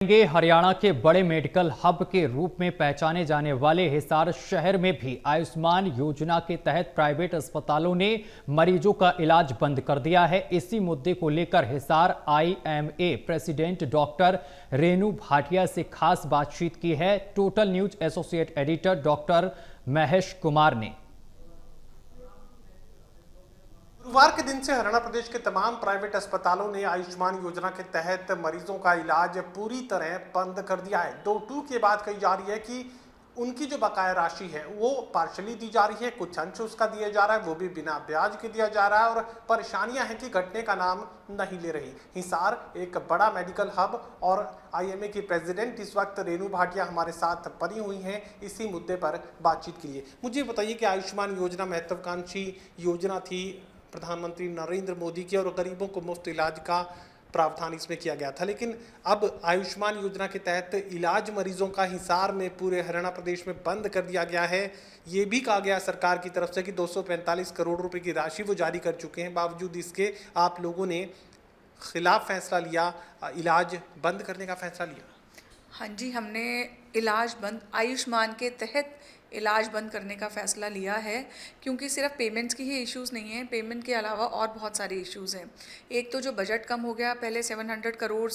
हरियाणा के बड़े medical hub के रूप में पहचाने जाने वाले हिसार शहर में भी आयुष्मान योजना के तहत प्राइवेट अस्पतालों ने मरीजों का इलाज बंद कर दिया है। इसी मुद्दे को लेकर Hisar IMA president doctor Renu Bhatia से खास बातचीत की है total news associate editor doctor Mahesh Kumar ने। गुरुवार के दिन से हरियाणा प्रदेश के तमाम प्राइवेट अस्पतालों ने आयुष्मान योजना के तहत मरीजों का इलाज पूरी तरह बंद कर दिया है। 2-2 के बाद कही जा रही है कि उनकी जो बकाया राशि है वो पार्शली दी जा रही है, कुछ अंश उसका दिया जा रहा है, वो भी बिना ब्याज के दिया जा रहा है और परेशानियां हैं कि घटने का नाम नहीं ले रही। हिसार एक बड़ा मेडिकल हब और IMA की प्रेसिडेंट इस वक्त रेणु भाटिया हमारे साथ बनी हुई हैं इसी मुद्दे पर बातचीत के लिए। मुझे बताइए कि आयुष्मान योजना महत्वाकांक्षी योजना थी प्रधानमंत्री नरेंद्र मोदी की और गरीबों को मुफ्त इलाज का प्रावधान इसमें किया गया था, लेकिन अब आयुष्मान योजना के तहत इलाज मरीजों का हिसार में पूरे हरियाणा प्रदेश में बंद कर दिया गया है। ये भी कहा गया सरकार की तरफ से कि 245 करोड़ रुपए की राशि वो जारी कर चुके हैं। बावजूद इसके आप लोगों ने खिलाफ फैसला लिया, इलाज बंद करने का फैसला लिया। हाँ जी, हमने इलाज बंद आयुष्मान के तहत इलाज बंद करने का फ़ैसला लिया है क्योंकि सिर्फ पेमेंट्स की ही इश्यूज़ नहीं हैं, पेमेंट के अलावा और बहुत सारे इश्यूज़ हैं। एक तो जो बजट कम हो गया, पहले 700 करोड़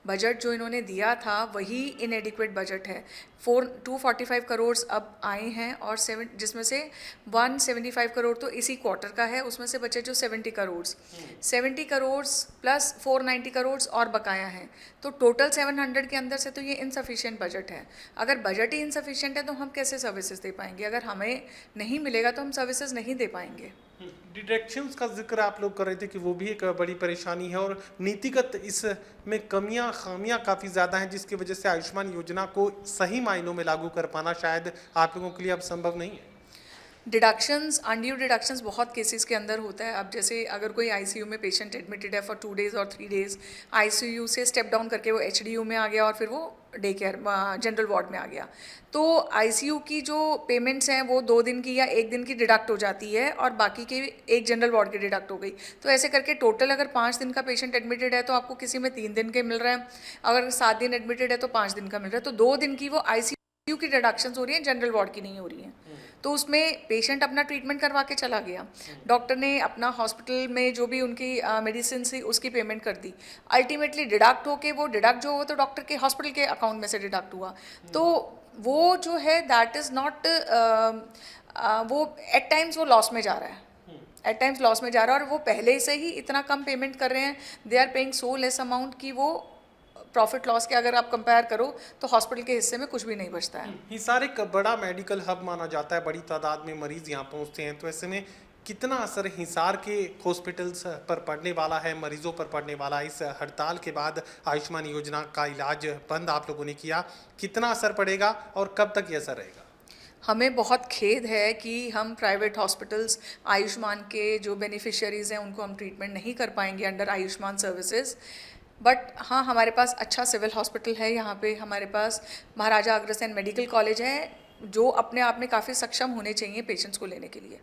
बजट जो इन्होंने दिया था वही इनएडिक्वेट बजट है। 245 करोड़ अब आए हैं और जिसमें से 175 करोड़ तो इसी क्वार्टर का है, उसमें से बचे जो 70 करोड़ प्लस 490 करोड़ और बकाया हैं, तो टोटल 700 के अंदर से तो ये इनसफिशिएंट बजट है। अगर बजट ही इनसफिशिएंट है तो हम कैसे सर्विसेज दे पाएंगे? अगर हमें नहीं मिलेगा तो हम सर्विसेज नहीं दे पाएंगे। डिडक्शंस का जिक्र आप लोग कर रहे थे कि वो भी एक बड़ी परेशानी है और नीतिगत इसमें खामियां काफ़ी ज़्यादा हैं, जिसकी वजह से आयुष्मान योजना को सही मायनों में लागू कर पाना शायद आप लोगों के लिए अब संभव नहीं है। डिडक्शंस, अनड्यू डिडक्शंस बहुत केसेस के अंदर होता है। अब जैसे अगर कोई ICU में पेशेंट एडमिटेड है फॉर 2 डेज़ और 3 डेज़, ICU से स्टेप डाउन करके वो HDU में आ गया और फिर वो डे केयर जनरल वार्ड में आ गया, तो ICU की जो पेमेंट्स हैं वो 2 दिन की या 1 दिन की डिडक्ट हो जाती है और बाकी की एक जनरल वार्ड की डिडक्ट हो गई। तो ऐसे करके टोटल अगर 5 दिन का पेशेंट एडमिटेड है तो आपको किसी में 3 दिन के मिल रहे हैं, अगर 7 दिन एडमिटेड है तो 5 दिन का मिल रहा है, तो 2 दिन की वो ICU की डिडक्शंस हो रही हैं, जनरल वार्ड की नहीं हो रही हैं। तो उसमें पेशेंट अपना ट्रीटमेंट करवा के चला गया, डॉक्टर ने अपना हॉस्पिटल में जो भी उनकी मेडिसिन थी उसकी पेमेंट कर दी, अल्टीमेटली डिडक्ट होके वो डिडक्ट जो हुआ तो डॉक्टर के हॉस्पिटल के अकाउंट में से डिडक्ट हुआ, तो वो जो है दैट इज़ नॉट, वो एट टाइम्स वो लॉस में जा रहा है, एट टाइम्स लॉस में जा रहा है और वो पहले से ही इतना कम पेमेंट कर रहे हैं, they are paying so less amount कि वो प्रॉफिट लॉस के अगर आप कंपेयर करो तो हॉस्पिटल के हिस्से में कुछ भी नहीं बचता है। हिसार एक बड़ा मेडिकल हब माना जाता है, बड़ी तादाद में मरीज यहाँ पहुँचते हैं, तो ऐसे में कितना असर हिसार के हॉस्पिटल्स पर पड़ने वाला है, मरीजों पर पड़ने वाला है? इस हड़ताल के बाद आयुष्मान योजना का इलाज बंद आप लोगों ने किया, कितना असर पड़ेगा और कब तक ये असर रहेगा? हमें बहुत खेद है कि हम प्राइवेट हॉस्पिटल्स आयुष्मान के जो बेनिफिशियरीज़ हैं उनको हम ट्रीटमेंट नहीं कर पाएंगे अंडर आयुष्मान सर्विसेज, बट हाँ हमारे पास अच्छा सिविल हॉस्पिटल है, यहाँ पे हमारे पास महाराजा अग्रसेन मेडिकल कॉलेज है जो अपने आप में काफ़ी सक्षम होने चाहिए पेशेंट्स को लेने के लिए।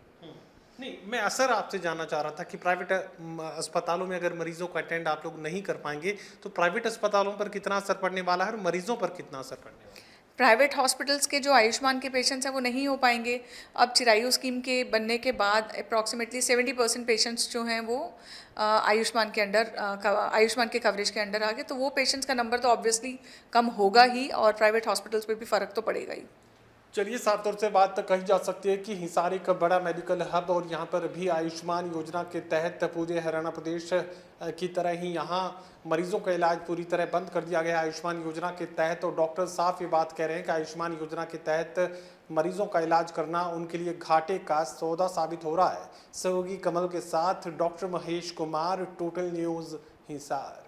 नहीं, मैं असर आपसे जानना चाह रहा था कि प्राइवेट अस्पतालों में अगर मरीजों को अटेंड आप लोग नहीं कर पाएंगे तो प्राइवेट अस्पतालों पर कितना असर पड़ने वाला है और मरीजों पर कितना असर पड़ने वाला है? प्राइवेट हॉस्पिटल्स के जो आयुष्मान के पेशेंट्स हैं वो नहीं हो पाएंगे। अब चिरायु स्कीम के बनने के बाद अप्रॉक्सीमेटली 70% पेशेंट्स जो हैं वो आयुष्मान के अंडर आयुष्मान के कवरेज के अंडर आ गए, तो वो पेशेंट्स का नंबर तो ऑब्वियसली कम होगा ही और प्राइवेट हॉस्पिटल्स पे भी फ़र्क तो पड़ेगा ही। चलिए, साफ तौर से बात कही जा सकती है कि हिसार एक बड़ा मेडिकल हब और यहाँ पर भी आयुष्मान योजना के तहत पूरे हरियाणा प्रदेश की तरह ही यहाँ मरीजों का इलाज पूरी तरह बंद कर दिया गया है आयुष्मान योजना के तहत। और डॉक्टर साफ ये बात कह रहे हैं कि आयुष्मान योजना के तहत मरीजों का इलाज करना उनके लिए घाटे का सौदा साबित हो रहा है। सहयोगी कमल के साथ doctor Mahesh Kumar, total news Hisar.